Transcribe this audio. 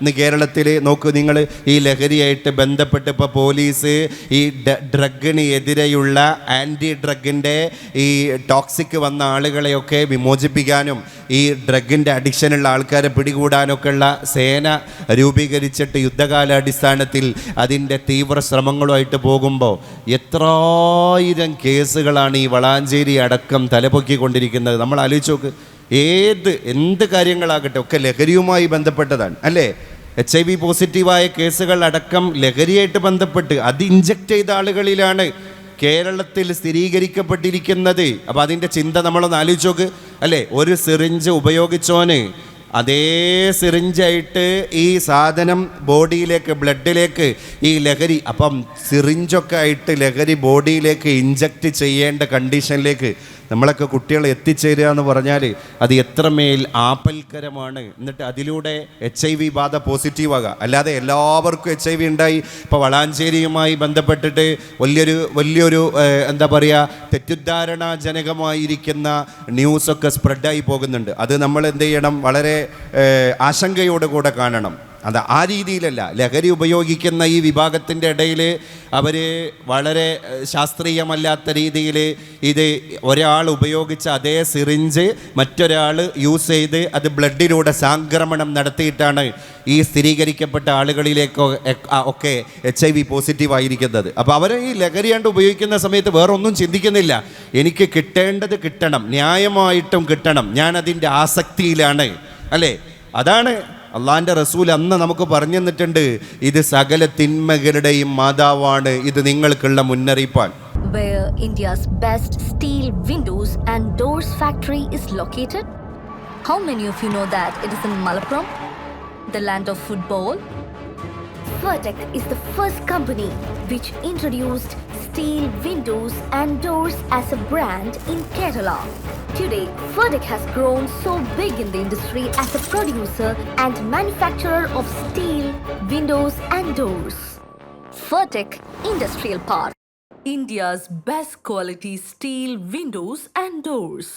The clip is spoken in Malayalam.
ഇന്ന് കേരളത്തിൽ നോക്കൂ നിങ്ങൾ, ഈ ലഹരിയായിട്ട് ബന്ധപ്പെട്ട് ഇപ്പോൾ പോലീസ് ഈ ഡ്രഗിന് എതിരെയുള്ള ആൻറ്റി ഡ്രഗിൻ്റെ ഈ ടോക്സിക് വന്ന ആളുകളെയൊക്കെ വിമോചിപ്പിക്കാനും ഈ ഡ്രഗിൻ്റെ അഡിക്ഷനുള്ള ആൾക്കാരെ പിടികൂടാനൊക്കെയുള്ള സേന രൂപീകരിച്ചിട്ട് യുദ്ധകാലാടിസ്ഥാനത്തിൽ അതിൻ്റെ തീവ്ര ശ്രമങ്ങളുമായിട്ട് പോകുമ്പോൾ എത്രായിരം കേസുകളാണ് ഈ വളാഞ്ചേരി അടക്കം തലപൊക്കിക്കൊണ്ടിരിക്കുന്നത്. നമ്മൾ ആലോചിച്ച് നോക്ക്. എന്ത് കാര്യങ്ങളാകട്ടെ ഒക്കെ ലഹരിയുമായി ബന്ധപ്പെട്ടതാണ് അല്ലേ? HIV പോസിറ്റീവായ കേസുകൾ അടക്കം ലഹരിയായിട്ട് ബന്ധപ്പെട്ട് അത് ഇഞ്ചക്ട് ചെയ്ത ആളുകളിലാണ് കേരളത്തിൽ സ്ഥിരീകരിക്കപ്പെട്ടിരിക്കുന്നത്. അപ്പോൾ അതിൻ്റെ ചിന്ത നമ്മളൊന്ന് ആലോചിച്ച് നോക്ക് അല്ലേ? ഒരു സിറിഞ്ച് ഉപയോഗിച്ചോന് അതേ സിറിഞ്ചായിട്ട് ഈ സാധനം ബോഡിയിലേക്ക്, ബ്ലഡിലേക്ക് ഈ ലഹരി, അപ്പം സിറിഞ്ചൊക്കെ ആയിട്ട് ലഹരി ബോഡിയിലേക്ക് ഇഞ്ചക്റ്റ് ചെയ്യേണ്ട കണ്ടീഷനിലേക്ക് നമ്മളൊക്കെ കുട്ടികൾ എത്തിച്ചേരുക എന്ന് പറഞ്ഞാൽ അത് എത്രമേൽ ആപൽക്കരമാണ്. എന്നിട്ട് അതിലൂടെ HIV ബാധ പോസിറ്റീവാകുക. അല്ലാതെ എല്ലാവർക്കും HIV ഉണ്ടായി ഇപ്പോൾ വളാഞ്ചേരിയുമായി ബന്ധപ്പെട്ടിട്ട് വലിയൊരു എന്താ പറയുക, തെറ്റിദ്ധാരണാജനകമായിരിക്കുന്ന ന്യൂസൊക്കെ സ്പ്രെഡായി പോകുന്നുണ്ട്. അത് നമ്മൾ എന്ത് ചെയ്യണം? വളരെ ആശങ്കയോടുകൂടെ കാണണം. അത് ആ രീതിയിലല്ല. ലഹരി ഉപയോഗിക്കുന്ന ഈ വിഭാഗത്തിൻ്റെ ഇടയിൽ അവർ വളരെ ശാസ്ത്രീയമല്ലാത്ത രീതിയിൽ ഇത് ഒരാൾ ഉപയോഗിച്ച അതേ സിറിഞ്ച് മറ്റൊരാൾ യൂസ് ചെയ്ത് അത് ബ്ലഡിലൂടെ സംക്രമണം നടത്തിയിട്ടാണ് ഈ സ്ഥിരീകരിക്കപ്പെട്ട ആളുകളിലേക്ക് ഒക്കെ HIV പോസിറ്റീവ് ആയിരിക്കുന്നത്. അപ്പോൾ അവർ ഈ ലഹരി കണ്ട് ഉപയോഗിക്കുന്ന സമയത്ത് വേറെ ഒന്നും ചിന്തിക്കുന്നില്ല. എനിക്ക് കിട്ടേണ്ടത് കിട്ടണം, ന്യായമായിട്ടും കിട്ടണം, ഞാൻ അതിൻ്റെ ആസക്തിയിലാണ് അല്ലേ? അതാണ് അള്ളാൻ്റെ റസൂൽ അന്ന് നമുക്ക് പറഞ്ഞു തന്നിട്ടുണ്ട്, ഇത് സകല തിന്മകളുടെയും മാതാവാണ്, ഇത് നിങ്ങൾക്കുള്ള മുന്നറിയിപ്പാണ്. Where India's best steel windows and doors factory is located? How many of you know that it is in Malappuram, the land of football? Vertec is the first company which introduced steel windows and doors as a brand in Kerala. Today, Vertec has grown so big in the industry as a producer and manufacturer of steel windows and doors. Vertec Industrial Park, India's best quality steel windows and doors.